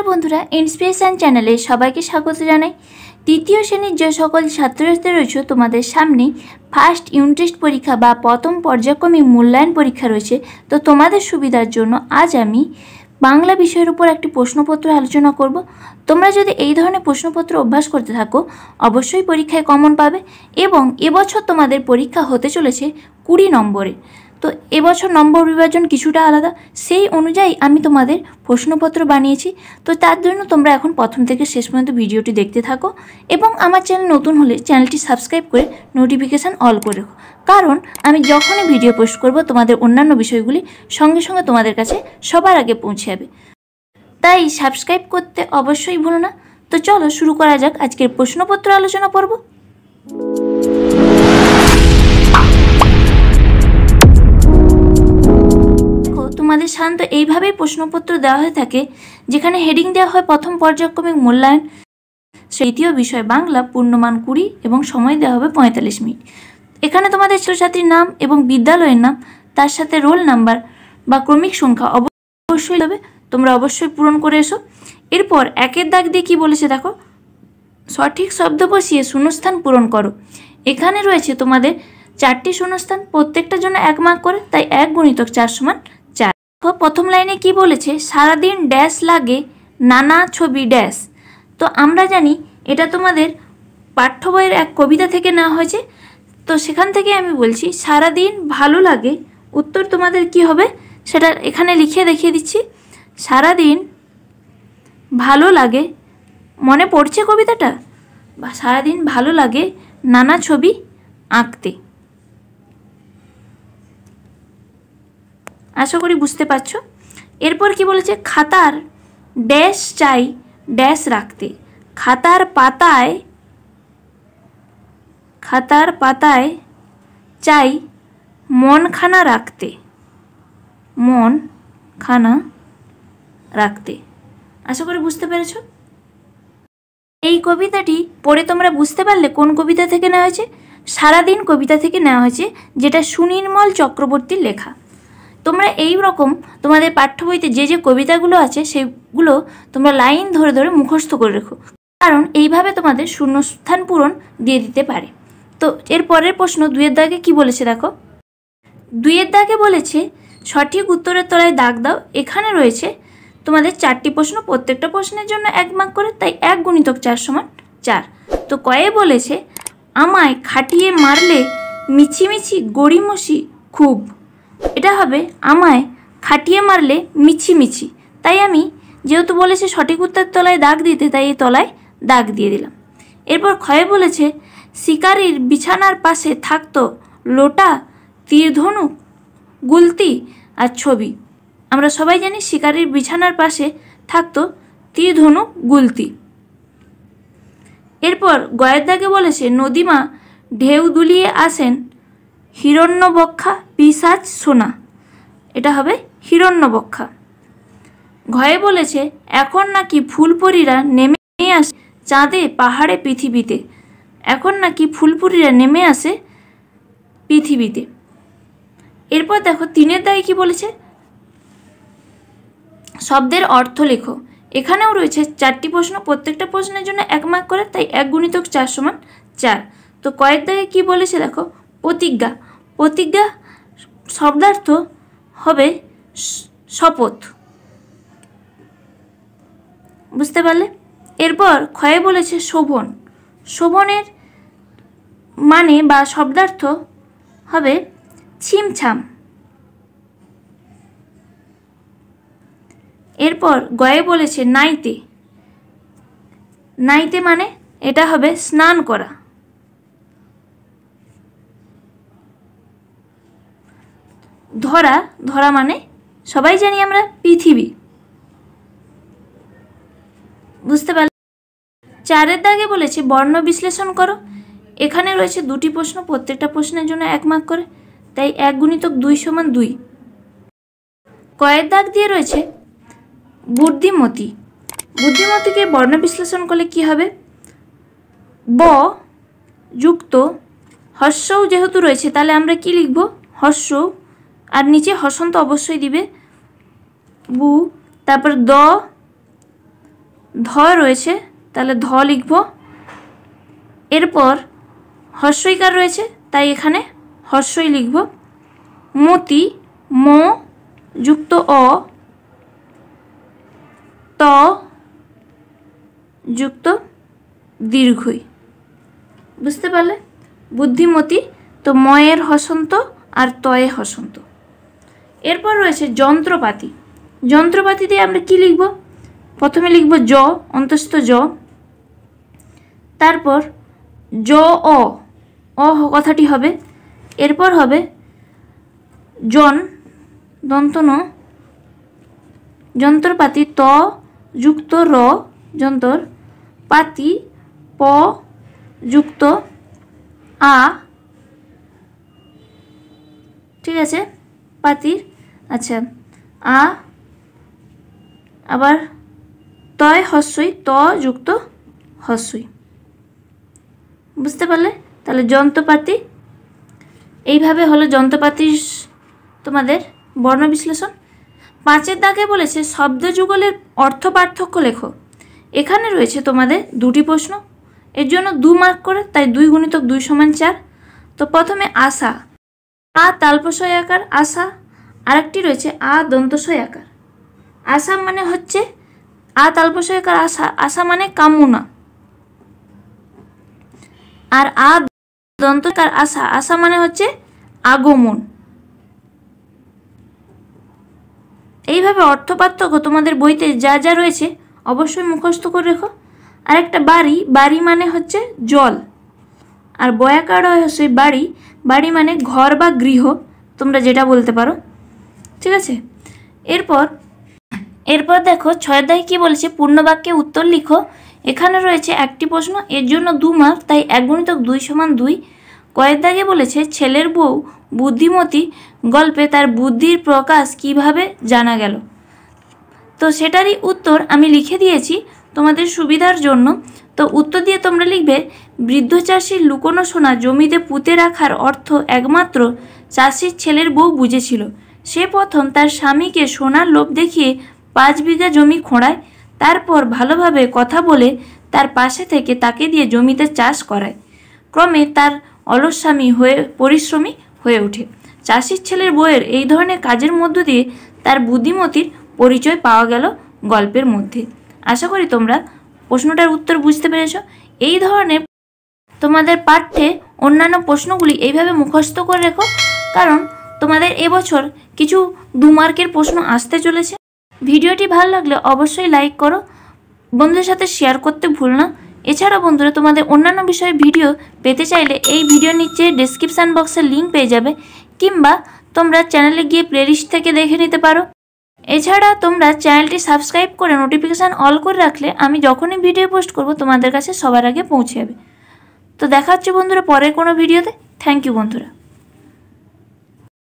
বন্ধুরা ইন্সপিরেশন চ্যানেলে সবাইকে স্বাগত জানাই। তৃতীয় শ্রেণীর যে সকল ছাত্রছাত্রী রয়েছে তোমাদের সামনে ফার্স্ট ইউনিট টেস্ট পরীক্ষা বা প্রথম পর্যায়ক্রমিক মূল্যায়ন পরীক্ষা রয়েছে। তো তোমাদের সুবিধার জন্য আজ আমি বাংলা বিষয়ের উপর একটি প্রশ্নপত্র আলোচনা করব। তোমরা যদি এই ধরনের প্রশ্নপত্র অভ্যাস করতে থাকো অবশ্যই পরীক্ষায় কমন পাবে এবং এবছর তোমাদের পরীক্ষা হতে চলেছে 20 নম্বরে। তো এবছর নম্বর বিভাজন কিছুটা আলাদা, সেই অনুযায়ী আমি তোমাদের প্রশ্নপত্র বানিয়েছি। তো তার জন্য তোমরা এখন প্রথম থেকে শেষ পর্যন্ত ভিডিওটি দেখতে থাকো এবং আমার চ্যানেল নতুন হলে চ্যানেলটি সাবস্ক্রাইব করে নোটিফিকেশান অল করে রাখো, কারণ আমি যখনই ভিডিও পোস্ট করব তোমাদের অন্যান্য বিষয়গুলি সঙ্গে সঙ্গে তোমাদের কাছে সবার আগে পৌঁছে যাবে। তাই সাবস্ক্রাইব করতে অবশ্যই ভুলো না। তো চলো শুরু করা যাক আজকের প্রশ্নপত্র আলোচনা পর্ব। তোমাদের সাধারণত এইভাবেই প্রশ্নপত্র দেওয়া হয়ে থাকে, যেখানে হেডিং দেওয়া হয় প্রথম পর্যায়ক্রমিক মূল্যায়ন, তৃতীয় বিষয় বাংলা, পূর্ণমান 20 এবং সময় দেওয়া হবে 45 মিনিট। এখানে তোমাদের ছাত্রছাত্রীর নাম এবং বিদ্যালয়ের নাম, তার সাথে রোল নাম্বার বা ক্রমিক সংখ্যা অবশ্যই হবে, তোমরা অবশ্যই পূরণ করে এসো। এরপর একের দাগ দিয়ে কী বলেছে দেখো, সঠিক শব্দ বসিয়ে শূন্যস্থান পূরণ করো। এখানে রয়েছে তোমাদের 4টি শূন্যস্থান, প্রত্যেকটার জন্য 1 মার্ক করে, তাই 1 × 4 = 4। প্রথম লাইনে কি বলেছে, সারাদিন ড্যাশ লাগে নানা ছবি ড্যাশ। তো আমরা জানি এটা তোমাদের পাঠ্য বইয়ের এক কবিতা থেকে নেওয়া হয়েছে। তো সেখান থেকে আমি বলছি সারাদিন ভালো লাগে, উত্তর তোমাদের কি হবে সেটা এখানে লিখে দেখিয়ে দিচ্ছি। সারাদিন ভালো লাগে, মনে পড়ছে কবিতাটা? বা সারাদিন ভালো লাগে নানা ছবি আঁকতে। আশা করি বুঝতে পারছো। এরপর কি বলেছে, খাতার ড্যাশ চাই ড্যাশ রাখতে। খাতার পাতায় চাই মনখানা রাখতে। আশা করি বুঝতে পেরেছো। এই কবিতাটি পড়ে তোমরা বুঝতে পারলে কোন কবিতা থেকে নেওয়া হয়েছে? সারাদিন কবিতা থেকে নেওয়া হয়েছে, যেটা সুনির্মল চক্রবর্তীর লেখা। তোমরা এই রকম তোমাদের পাঠ্য বইতে যে যে কবিতাগুলো আছে সেগুলো তোমরা লাইন ধরে ধরে মুখস্থ করে রেখো, কারণ এইভাবে তোমাদের শূন্যস্থান পূরণ দিয়ে দিতে পারে। তো এর পরের প্রশ্ন 2 এর দাগে কি বলেছে দেখো, 2 এর দাগে বলেছে সঠিক উত্তরের তলায় দাগ দাও। এখানে রয়েছে তোমাদের 4টি প্রশ্ন, প্রত্যেকটা প্রশ্নের জন্য 1 মার্ক করে, তাই 1 × 4 = 4। তো কয়ে বলেছে আমায় খাটিয়ে মারলে মিছিমিছি গড়িমসি খুব। এটা হবে আমায় খাটিয়ে মারলে মিছিমিছি, তাই আমি যেহেতু বলেছে সঠিক উত্তর তলায় দাগ দিতে, তাই এই তলায় দাগ দিয়ে দিলাম। এরপর ক্ষয়ে বলেছে শিকারির বিছানার পাশে থাকতো লোটা, তীরধনুক, গুলতি আর ছবি। আমরা সবাই জানি শিকারির বিছানার পাশে থাকতো তীরধনুক, গুলতি। এরপর গয়ের দাগে বলেছে নদীমা ঢেউ দুলিয়ে আসেন হিরণ্যবক্ষা পিশাচ সোনা। এটা হবে হিরণ্যবক্ষা। ঘয়ে বলেছে এখন নাকি ফুলপরীরা নেমে আসে চাঁদে পাহাড়ে পৃথিবীতে। এখন নাকি ফুলপরীরা নেমে আসে পৃথিবীতে। এরপর দেখো 3 এর দাগে কি বলেছে, শব্দের অর্থ লেখো। এখানেও রয়েছে 4টি প্রশ্ন, প্রত্যেকটা প্রশ্নের জন্য 1 মার্ক করে, তাই 1 × 4 = 4। তো কয়েক দাগে কি বলেছে দেখো, প্রতিজ্ঞা। প্রতিজ্ঞা শব্দার্থ হবে শপথ, বুঝতে পারলে। এরপর ক্ষয়ে বলেছে শোভন। শোভনের মানে বা শব্দার্থ হবে ছিমছাম। এরপর গয়ে বলেছে নাইতে। নাইতে মানে এটা হবে স্নান করা। ধরা, ধরা মানে সবাই জানি আমরা পৃথিবী, বুঝতে পারলে। 4 এর দাগে বলেছে বর্ণ বিশ্লেষণ করো। এখানে রয়েছে 2টি প্রশ্ন, প্রত্যেকটা প্রশ্নের জন্য 1 মার্ক করে, তাই 1 × 2 = 2। কয়ের দাগ দিয়ে রয়েছে বুদ্ধিমতী। বুদ্ধিমতীকে বর্ণ বিশ্লেষণ করলে কি হবে, ব যুক্ত হর্ষও যেহেতু রয়েছে, তাহলে আমরা কি লিখব, হর্ষ, আর নিচে হসন্ত অবশ্যই দিবে, বু, তারপর দ ধ রয়েছে, তাহলে ধ লিখব। এরপর হস্যইকার রয়েছে, তাই এখানে হস্যই লিখব। মতি, ম যুক্ত অ, ত যুক্ত দীর্ঘই। বুঝতে পারলে? বুদ্ধিমতী, তো ময়ের হসন্ত আর তয়ে হসন্ত। এরপর রয়েছে যন্ত্রপাতি। যন্ত্রপাতি দিয়ে আমরা কি লিখব? প্রথমে লিখব জ, অন্তস্থ জ, তারপর জ অ, অ কথাটি হবে। এরপর হবে জন, দন্ত ন, যন্ত্রপাতি, ত যুক্ত র, যন্তর পাতি, প যুক্ত আ, ঠিক আছে, পাতির, আচ্ছা, আ, আবার তয় হস্যই, ত যুক্ত হস্যই। বুঝতে পারলে? তাহলে যন্ত্রপাতি, এইভাবে হলো যন্ত্রপাতির তোমাদের বর্ণ বিশ্লেষণ। 5 দাগে বলেছে শব্দ যুগলের অর্থ পার্থক্য লেখো। এখানে রয়েছে তোমাদের 2টি প্রশ্ন, এর জন্য 2 মার্ক করে, তাই 2 × 2 = 4। তো প্রথমে আশা, আ তালপশয় আকার আশা, আরেকটি রয়েছে আ দন্তশয় আকার। আশা মানে হচ্ছে আ তালপশয় আকার আশা, আশা মানে কামনা। আর আ দন্তকার আশা, আশা মানে হচ্ছে আগমন। এইভাবে অর্থ পার্থক্য তোমাদের বইতে যা যা রয়েছে অবশ্যই মুখস্থ করে রেখো। আর একটা বাড়ি, বাড়ি মানে হচ্ছে জল। আর বয়াকার হয় সেই বাড়ি, বাড়ি মানে ঘর বা গৃহ, তোমরা যেটা বলতে পারো, ঠিক আছে। এরপর দেখো 6 দাগে কি বলেছে, পূর্ণবাক্যে উত্তর লিখো। এখানে রয়েছে একটি প্রশ্ন, এর জন্য 2 মার্ক, তাই 1 × 2 = 2। কয়েক দাগে বলেছে ছেলের বউ বুদ্ধিমতী গল্পে তার বুদ্ধির প্রকাশ কিভাবে জানা গেল। তো সেটারই উত্তর আমি লিখে দিয়েছি তোমাদের সুবিধার জন্য। তো উত্তর দিয়ে তোমরা লিখবে, বৃদ্ধ চাষির লুকোনো সোনা জমিতে পুঁতে রাখার অর্থ একমাত্র চাষির ছেলের বউ বুঝেছিল। সে প্রথম তার স্বামীকে সোনার লোভ দেখিয়ে 5 বিঘা জমি খোঁড়ায়, তারপর ভালোভাবে কথা বলে তার পাশে থেকে তাকে দিয়ে জমিতে চাষ করায়। ক্রমে তার অলস স্বামী পরিশ্রমী হয়ে ওঠে। চাষির ছেলের বউয়ের এই ধরনের কাজের মধ্য দিয়ে তার বুদ্ধিমতির পরিচয় পাওয়া গেল গল্পের মধ্যে। আশা করি তোমরা প্রশ্নটার উত্তর বুঝতে পেরেছ। এই ধরনের তোমাদের পাঠ্যে অন্যান্য প্রশ্নগুলি এইভাবে মুখস্থ করে রেখো, কারণ তোমাদের এবছর কিছু 2 মার্কের প্রশ্ন আসতে চলেছে। ভিডিওটি ভালো লাগলে অবশ্যই লাইক করো, বন্ধুদের সাথে শেয়ার করতে ভুল না। এছাড়া বন্ধুরা তোমাদের অন্যান্য বিষয়ে ভিডিও পেতে চাইলে এই ভিডিওর নিচে ডেসক্রিপশান বক্সের লিঙ্ক পেয়ে যাবে, কিংবা তোমরা চ্যানেলে গিয়ে প্লেলিস্ট থেকে দেখে নিতে পারো। এছাড়া তোমরা চ্যানেলটি সাবস্ক্রাইব করে নোটিফিকেশান অল করে রাখলে আমি যখনই ভিডিও পোস্ট করব তোমাদের কাছে সবার আগে পৌঁছে যাবে। তো দেখা হচ্ছে বন্ধুরা পরের কোনো ভিডিওতে। থ্যাংক ইউ বন্ধুরা।